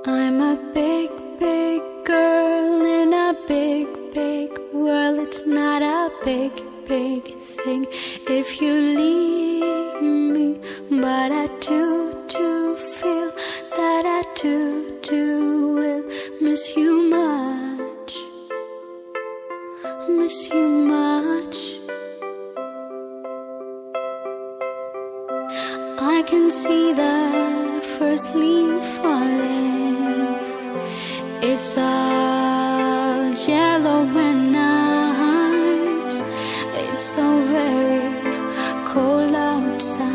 I'm a big, big girl in a big, big world. It's not a big, big thing if you leave me, but I do feel that I do will miss you much, miss you much. I can see the first leaf falling. It's all yellow and nice. It's so very cold outside,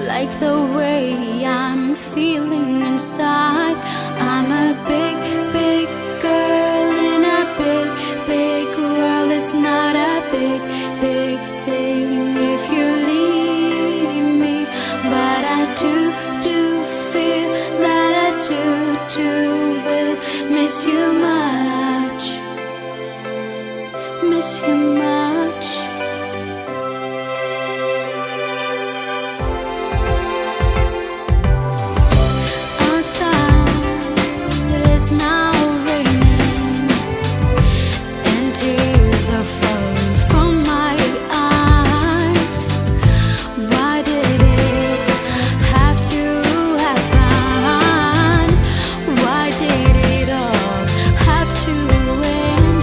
like the way I'm feeling inside. I'm a big, big girl in a big, big world. It's not a big, big thing if you leave me, but I do feel that I do will miss you much, miss you much. Outside it's now raining and tears are falling from my eyes. Why did it have to happen? Why did it all have to end?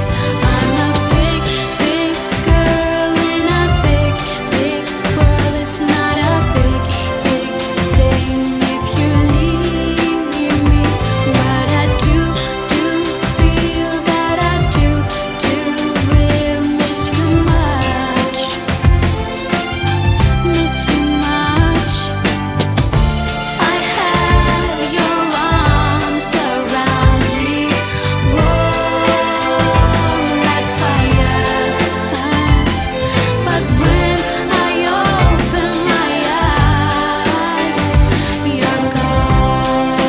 I'm a big, big girl in a big, big world. It's not a big, big thing if you leave me, but I do feel that I do will miss you much, miss you much. I have your arms around me, warm like fire, but when I open my eyes, you're gone.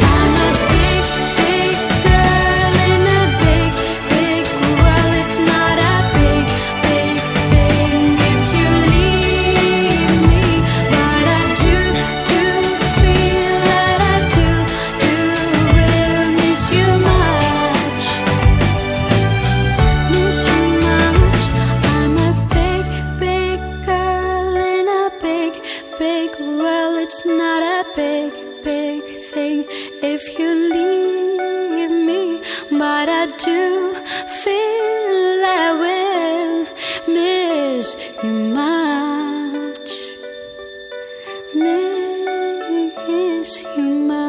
I'm a big, big girl in a big, big world. It's not a big, big thing if you leave me, but I do feel that I do will miss you much, miss you much. I'm a big, big girl in a big, big world. It's not a big, big thing if you leave me, but I do feel I will miss you much, miss you much.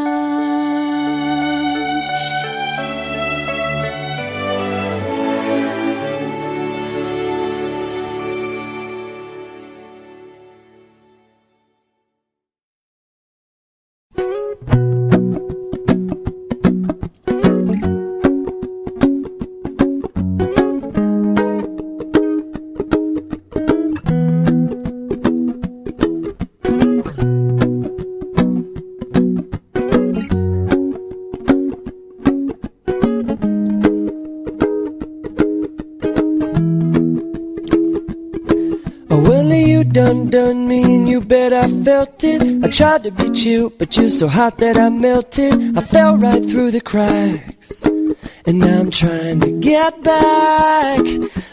Oh, well, you done me and you bet I felt it. I tried to be chill, but you're so hot that I melted. I fell right through the cracks, and now I'm trying to get back.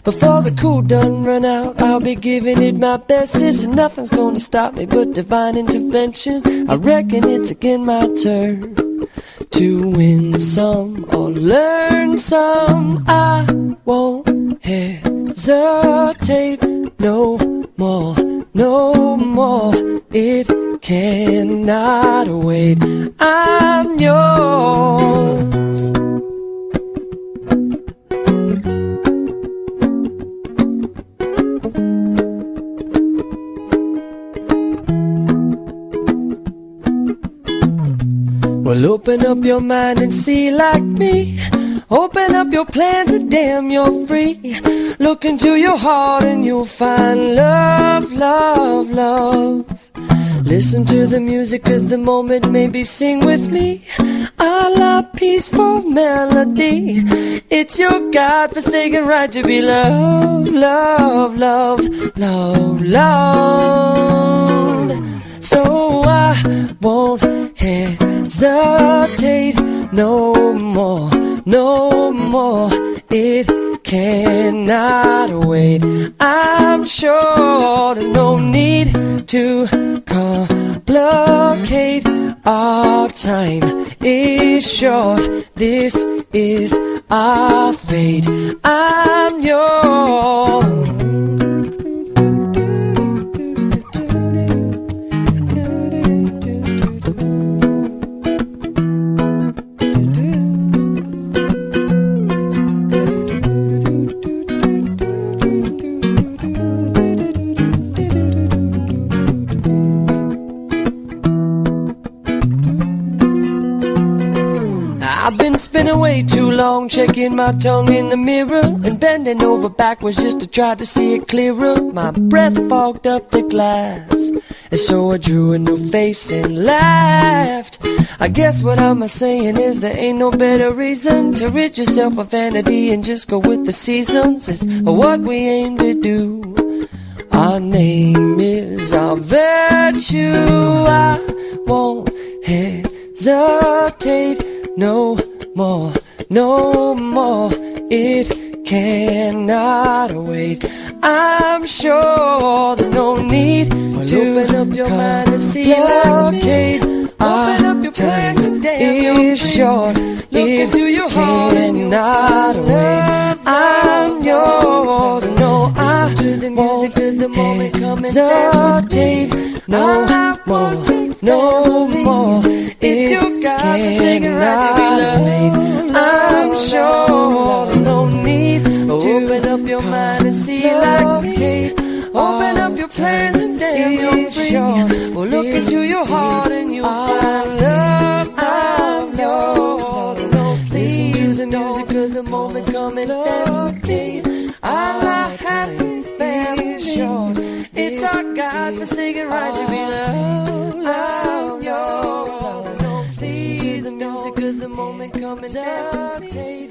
Before the cool done run out, I'll be giving it my bestest, and nothing's gonna stop me but divine intervention. I reckon it's again my turn to win some or learn some. I won't hesitate no more, no more. It cannot wait. I'm yours. Well, open up your mind and see like me. Open up your plans and damn, you're free. Look into your heart and you'll find love, love, love. Listen to the music of the moment, maybe sing with me. A la peaceful melody. It's your God-forsaken right to be loved, loved, loved, loved, loved. No, I won't hesitate no more, no more. It cannot wait. I'm sure there's no need to complicate. Our time is short. This is our fate. I'm yours. I've been spinning way too long, checking my tongue in the mirror and bending over backwards just to try to see it clearer. My breath fogged up the glass, and so I drew a new face and laughed. I guess what I'm saying is there ain't no better reason to rid yourself of vanity and just go with the seasons. It's what we aim to do. Our name is our virtue. I won't hesitate no more, no more. It cannot wait. I'm sure there's no need to open up your mind and see like open up your time is short. Look into your heart cannot wait. I'm yours. No, I won't hesitate no more, no more. It's your God-forsaken right to be loved. I'm sure no need to open up your mind and see like me. Open up your plans and damn you're free. Well, look into your heart and you'll find love. I'm yours. Listen to the music of the moment, come and dance with me. Our happy family short. It's our God-forsaken right to be loved. I'm yours. Listen to the music of the moment, come and dance with me.